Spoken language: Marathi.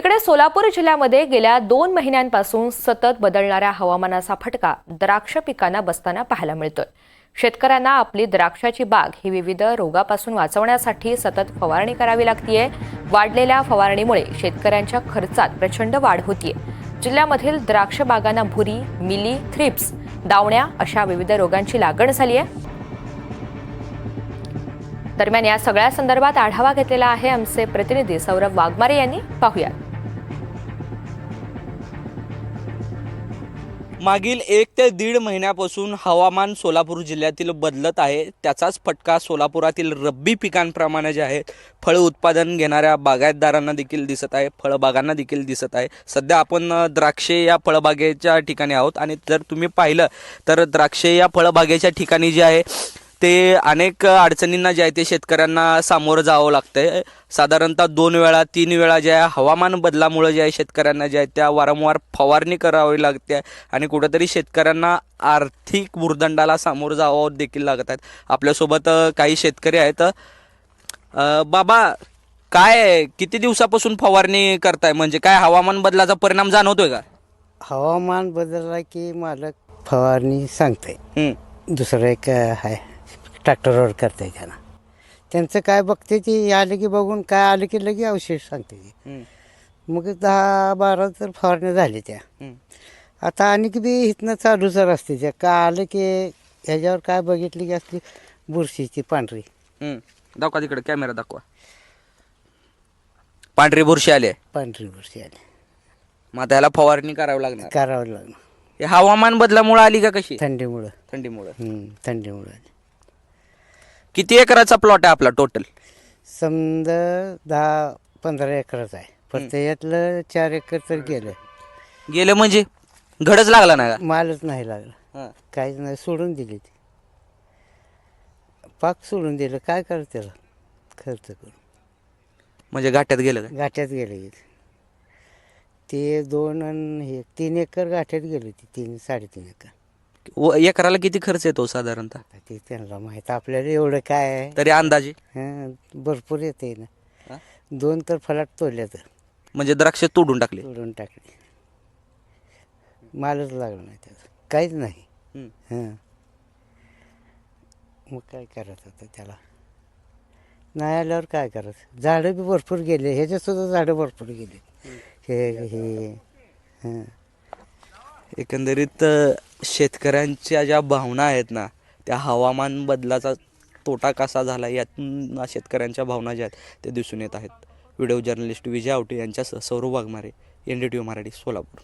एकीकडे सोलापूर जिल्ह्यामध्ये गेल्या 2 महिन्यांपासून सतत बदलणाऱ्या हवामानाचा फटका द्राक्ष पिकांना बसताना पाहायला मिळतोय। शेतकऱ्यांना आपली द्राक्षाची बाग ही विविध रोगापासून वाचवण्यासाठी सतत फवारणी करावी लागतेय। वाढलेल्या फवारणीमुळे शेतकऱ्यांच्या खर्चात प्रचंड वाढ होतीये। जिल्ह्यामधील द्राक्ष बागांना भुरी, मिली, थ्रिप्स, दावण्या अशा विविध रोगांची लागण झाली आहे। दरम्यान या सगळ्या संदर्भात आढावा घेतलेला आहे आमचे प्रतिनिधी सौरभ वाघमारे यांनी। पाहूया। मागील 1 ते 1.5 महिन्यापासून हवामान सोलापूर जिल्ह्यातील बदलत आहे। त्याचाच फटका सोलापुरातील रब्बी पिकांप्रमाणे जे आहे फळ उत्पादन घेणाऱ्या बागायतदारांना देखील दिसत आहे, फळबागांना देखील दिसत आहे। सध्या आपण द्राक्षे या फळबागेच्या ठिकाणी आहोत आणि जर तुम्ही पाहिलं तर द्राक्षे या फळबागेच्या ठिकाणी जे आहे ते अनेक अडचणींना जे आहे ते शेतकऱ्यांना सामोरं जावं लागतंय। साधारणतः 2 वेळा 3 वेळा जे आहे हवामान बदलामुळे जे आहे शेतकऱ्यांना जे आहे त्या वारंवार फवारणी करावी लागते आणि कुठेतरी शेतकऱ्यांना आर्थिक भुर्दंडाला सामोरं जावं देखील लागत आहेत। आपल्यासोबत काही शेतकरी आहेत। बाबा, काय किती दिवसापासून फवारणी करताय, म्हणजे काय हवामान बदलाचा परिणाम जाणवतोय का? हवामान बदलला की मालक फवारणी सांगते, दुसरं एक आहे ट्रॅक्टरवर करते त्यांना, त्यांचं काय बघते ती आले की बघून काय आलं की लगे औषध सांगते ती। मग 10-12 तर फवारणी झाली त्या। आता आणि की बी इथनं चालूच असते त्या, का आलं की ह्याच्यावर काय बघितली की असली बुरशीची पांढरी। दाखवा तिकडे, कॅमेरा दाखवा। पांढरी बुरशी आली आहे, पांढरी बुरशी आली, मग आता ह्याला फवारणी करावी लागणार। करावं लागणार। हे हवामान बदलामुळे आली का कशी? थंडीमुळं। थंडीमुळे। थंडीमुळं आली। किती एकराचा प्लॉट आहे आपला टोटल? समजा 10-15 एकरच आहे, पण त्याच्यातलं 4 एकर तर गेलं म्हणजे घडच लागला नाही का? मालच नाही लागला, काहीच नाही, सोडून दिली ती, पाक सोडून दिलं, काय करत त्याला खर्च करून। म्हणजे घाट्यात गेलं का? गाठ्यात गेले ते 2 आणि 3 एकर गाठ्यात गेले ती, 3-3.5 एकर। एकराला किती खर्च येतो साधारणतः? ते त्यांना माहीत, आपल्याला एवढं काय आहे तरी अंदाजे? भरपूर येते ना। 2 तर फलाट तोडल्या तर, म्हणजे द्राक्ष तोडून टाकले? तोडून टाकले, मालच लागला नाही त्याचं, काहीच नाही। मग काय करायचं आता त्याला, नाही आल्यावर काय करायचं? झाडं बी भरपूर गेले, ह्याच्यातसुद्धा झाडं भरपूर गेले हे। एकंदरीत शेतकऱ्यांच्या ज्या भावना आहेत ना, त्या हवामान बदलाचा तोटा कसा झाला यातून शेतकऱ्यांच्या भावना ज्या आहेत ते दिसून येत आहेत। व्हिडिओ जर्नलिस्ट विजय आवटे यांच्यासह सौरभ वाघमारे, NDTV मराठी, सोलापूर।